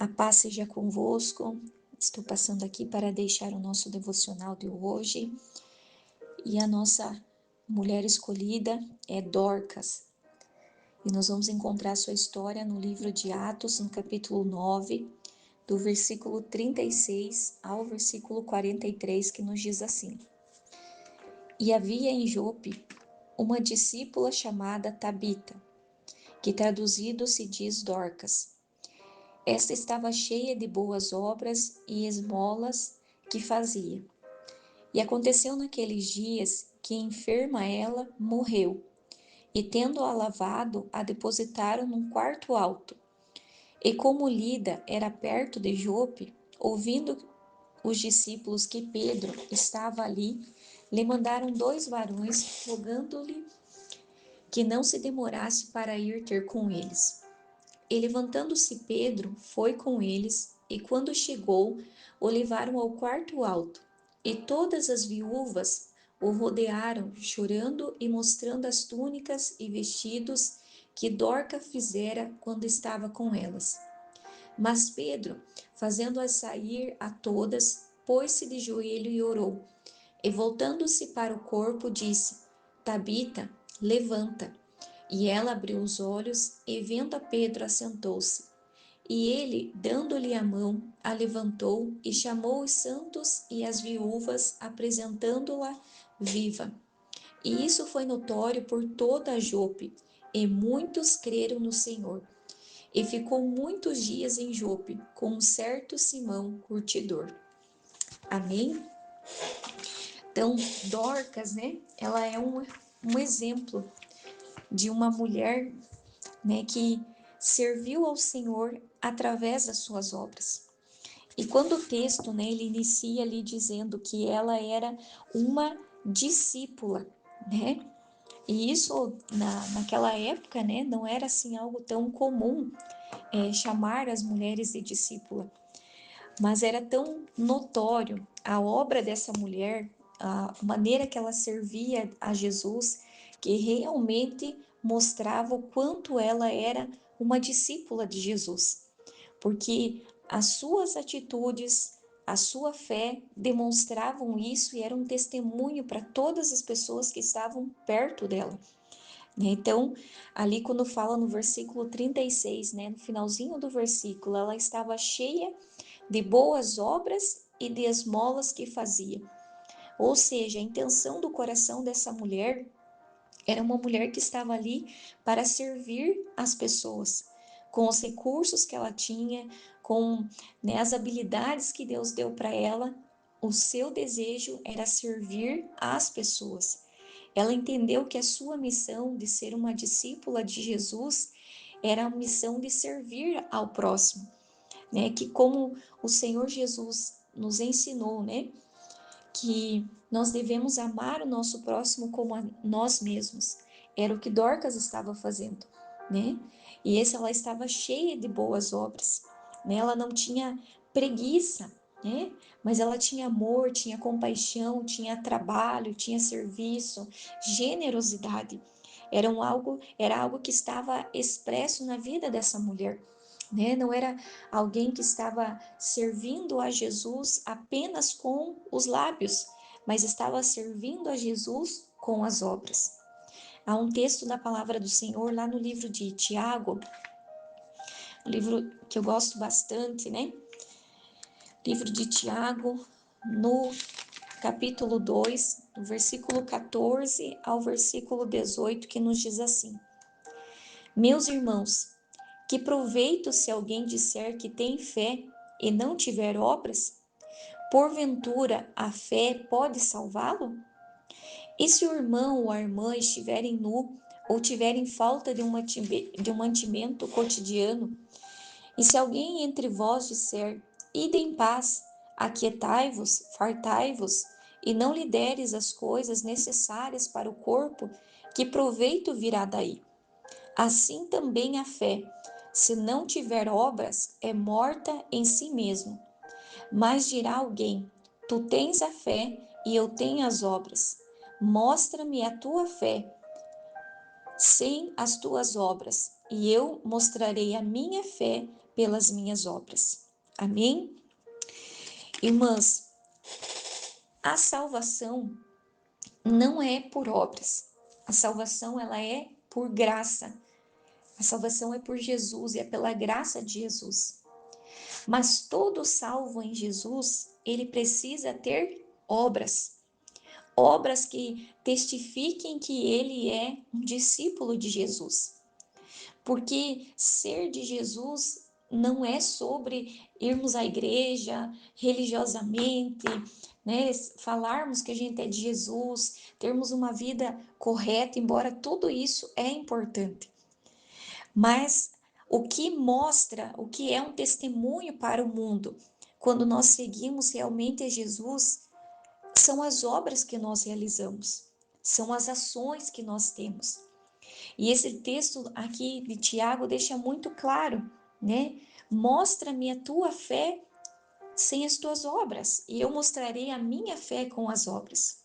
A paz seja convosco. Estou passando aqui para deixar o nosso devocional de hoje. E a nossa mulher escolhida é Dorcas. E nós vamos encontrar sua história no livro de Atos, no capítulo 9, do versículo 36 ao versículo 43, que nos diz assim: E havia em Jope uma discípula chamada Tabita, que traduzido se diz Dorcas. Esta estava cheia de boas obras e esmolas que fazia. E aconteceu naqueles dias que, enferma ela, morreu, e tendo-a lavado, a depositaram num quarto alto. E como Lida era perto de Jope, ouvindo os discípulos que Pedro estava ali, lhe mandaram 2 varões, rogando-lhe que não se demorasse para ir ter com eles. E levantando-se Pedro, foi com eles, e quando chegou, o levaram ao quarto alto. E todas as viúvas o rodearam, chorando e mostrando as túnicas e vestidos que Dorca fizera quando estava com elas. Mas Pedro, fazendo-as sair a todas, pôs-se de joelho e orou. E voltando-se para o corpo, disse: Tabita, levanta. E ela abriu os olhos e, vendo a Pedro, assentou-se. E ele, dando-lhe a mão, a levantou e chamou os santos e as viúvas, apresentando-a viva. E isso foi notório por toda a Jope, e muitos creram no Senhor. E ficou muitos dias em Jope, com um certo Simão curtidor. Amém? Então, Dorcas, né? Ela é um exemplo de uma mulher, né, que serviu ao Senhor através das suas obras. E quando o texto, né, ele inicia ali dizendo que ela era uma discípula, né? E isso naquela época, né, não era assim algo tão comum, chamar as mulheres de discípula, mas era tão notório a obra dessa mulher, a maneira que ela servia a Jesus, que realmente mostrava o quanto ela era uma discípula de Jesus, porque as suas atitudes, a sua fé demonstravam isso e era um testemunho para todas as pessoas que estavam perto dela. Então, ali quando fala no versículo 36, né, no finalzinho do versículo, ela estava cheia de boas obras e de esmolas que fazia. Ou seja, a intenção do coração dessa mulher era uma mulher que estava ali para servir as pessoas, com os recursos que ela tinha, com, né, as habilidades que Deus deu para ela. O seu desejo era servir as pessoas. Ela entendeu que a sua missão de ser uma discípula de Jesus era a missão de servir ao próximo, né? Que como o Senhor Jesus nos ensinou, né? Que nós devemos amar o nosso próximo como a nós mesmos. Era o que Dorcas estava fazendo, né? E ela estava cheia de boas obras, né? Ela não tinha preguiça, né? Mas ela tinha amor, tinha compaixão, tinha trabalho, tinha serviço, generosidade. Era algo que estava expresso na vida dessa mulher, né? Não era alguém que estava servindo a Jesus apenas com os lábios, mas estava servindo a Jesus com as obras. Há um texto da palavra do Senhor lá no livro de Tiago, um livro que eu gosto bastante, né? Livro de Tiago, no capítulo 2, do versículo 14 ao versículo 18, que nos diz assim: Meus irmãos, que proveito se alguém disser que tem fé e não tiver obras? Porventura a fé pode salvá-lo? E se o irmão ou a irmã estiverem nu ou tiverem falta de um mantimento cotidiano, e se alguém entre vós disser, ide em paz, aquietai-vos, fartai-vos, e não lhe deres as coisas necessárias para o corpo, que proveito virá daí? Assim também a fé, se não tiver obras, é morta em si mesmo. Mas dirá alguém, tu tens a fé e eu tenho as obras. Mostra-me a tua fé sem as tuas obras, e eu mostrarei a minha fé pelas minhas obras. Amém? Irmãs, a salvação não é por obras. A salvação, ela é por graça. A salvação é por Jesus e é pela graça de Jesus. Mas todo salvo em Jesus, ele precisa ter obras. Obras que testifiquem que ele é um discípulo de Jesus. Porque ser de Jesus não é sobre irmos à igreja religiosamente, né, falarmos que a gente é de Jesus, termos uma vida correta, embora tudo isso é importante. Mas o que mostra, o que é um testemunho para o mundo, quando nós seguimos realmente a Jesus, são as obras que nós realizamos, são as ações que nós temos. E esse texto aqui de Tiago deixa muito claro, né? Mostra-me a tua fé sem as tuas obras, e eu mostrarei a minha fé com as obras.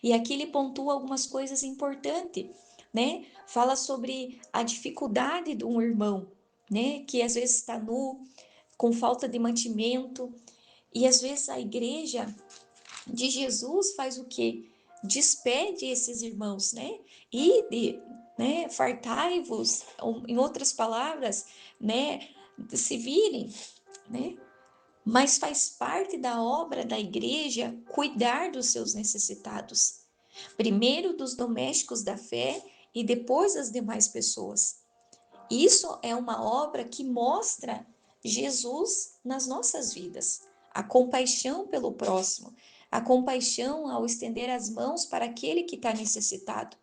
E aqui ele pontua algumas coisas importantes, né? Fala sobre a dificuldade de um irmão, né? Que às vezes está nu, com falta de mantimento, e às vezes a igreja de Jesus faz o quê? Despede esses irmãos, né? E, né, fartai-vos, em outras palavras, né, se virem, né? Mas faz parte da obra da igreja cuidar dos seus necessitados, primeiro dos domésticos da fé e depois das demais pessoas. Isso é uma obra que mostra Jesus nas nossas vidas, a compaixão pelo próximo, a compaixão ao estender as mãos para aquele que está necessitado.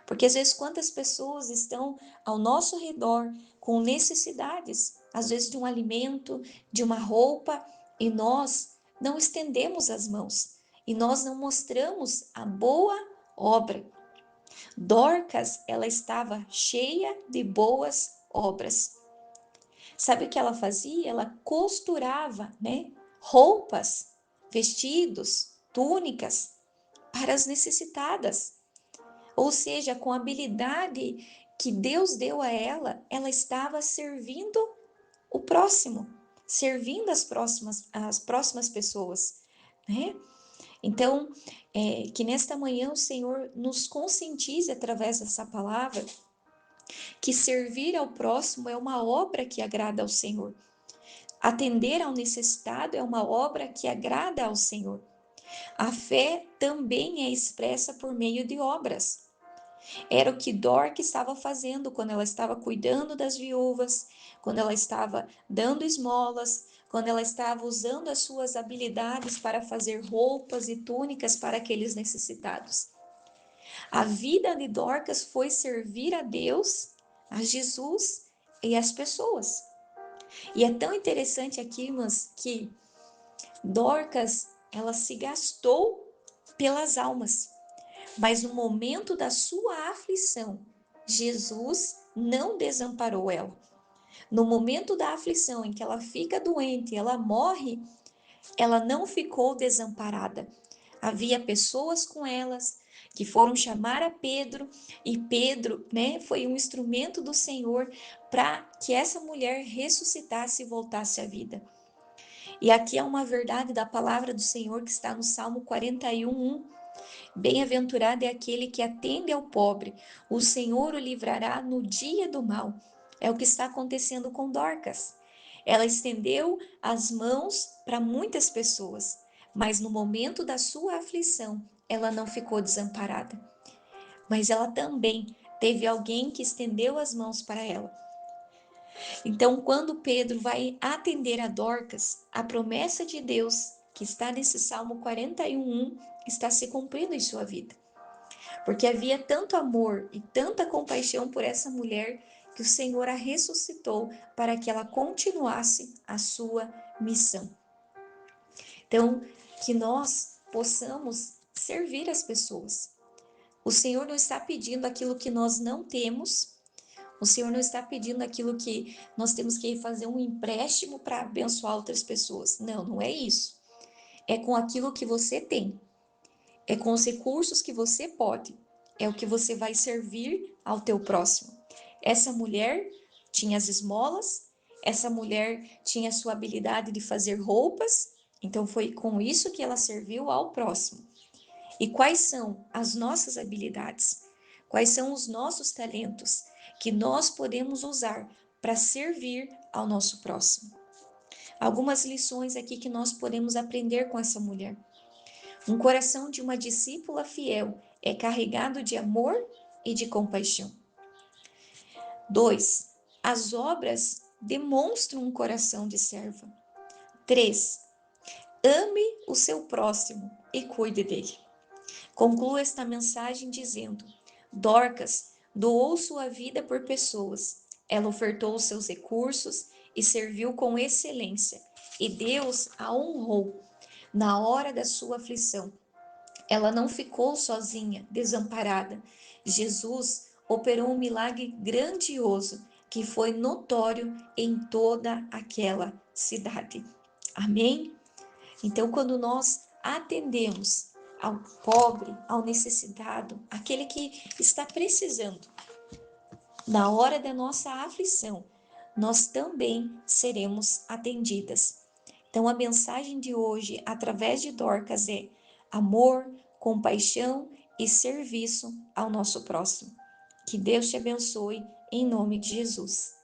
Porque às vezes quantas pessoas estão ao nosso redor com necessidades, às vezes de um alimento, de uma roupa, e nós não estendemos as mãos, e nós não mostramos a boa obra. Dorcas, ela estava cheia de boas obras. Sabe o que ela fazia? Ela costurava, né, roupas, vestidos, túnicas para as necessitadas. Ou seja, com a habilidade que Deus deu a ela, ela estava servindo o próximo, servindo as próximas pessoas, né? Então, que nesta manhã o Senhor nos conscientize através dessa palavra que servir ao próximo é uma obra que agrada ao Senhor. Atender ao necessitado é uma obra que agrada ao Senhor. A fé também é expressa por meio de obras. Era o que Dorcas estava fazendo quando ela estava cuidando das viúvas, quando ela estava dando esmolas, quando ela estava usando as suas habilidades para fazer roupas e túnicas para aqueles necessitados. A vida de Dorcas foi servir a Deus, a Jesus e às pessoas. E é tão interessante aqui, irmãs, que Dorcas, ela se gastou pelas almas. Mas no momento da sua aflição, Jesus não desamparou ela. No momento da aflição em que ela fica doente, ela morre, ela não ficou desamparada. Havia pessoas com elas que foram chamar a Pedro, e Pedro, né, foi um instrumento do Senhor para que essa mulher ressuscitasse e voltasse à vida. E aqui é uma verdade da palavra do Senhor que está no Salmo 41:1. Bem-aventurado é aquele que atende ao pobre, o Senhor o livrará no dia do mal. É o que está acontecendo com Dorcas. Ela estendeu as mãos para muitas pessoas, mas no momento da sua aflição, ela não ficou desamparada. Mas ela também teve alguém que estendeu as mãos para ela. Então, quando Pedro vai atender a Dorcas, a promessa de Deus, que está nesse Salmo 41:1, está se cumprindo em sua vida. Porque havia tanto amor e tanta compaixão por essa mulher que o Senhor a ressuscitou para que ela continuasse a sua missão. Então, que nós possamos servir as pessoas. O Senhor não está pedindo aquilo que nós não temos. O Senhor não está pedindo aquilo que nós temos que fazer um empréstimo para abençoar outras pessoas. Não, não é isso. É com aquilo que você tem. É com os recursos que você pode. É o que você vai servir ao teu próximo. Essa mulher tinha as esmolas Essa mulher tinha a sua habilidade de fazer roupas, então foi com isso que ela serviu ao próximo. E quais são as nossas habilidades? Quais são os nossos talentos que nós podemos usar para servir ao nosso próximo? Algumas lições aqui que nós podemos aprender com essa mulher. Um coração de uma discípula fiel é carregado de amor e de compaixão. 2. As obras demonstram um coração de serva. 3. Ame o seu próximo e cuide dele. Concluo esta mensagem dizendo: Dorcas doou sua vida por pessoas. Ela ofertou os seus recursos e serviu com excelência, e Deus a honrou na hora da sua aflição. Ela não ficou sozinha, desamparada. Jesus operou um milagre grandioso que foi notório em toda aquela cidade. Amém? Então, quando nós atendemos ao pobre, ao necessitado, aquele que está precisando, na hora da nossa aflição, nós também seremos atendidas. Então, a mensagem de hoje, através de Dorcas, é amor, compaixão e serviço ao nosso próximo. Que Deus te abençoe, em nome de Jesus.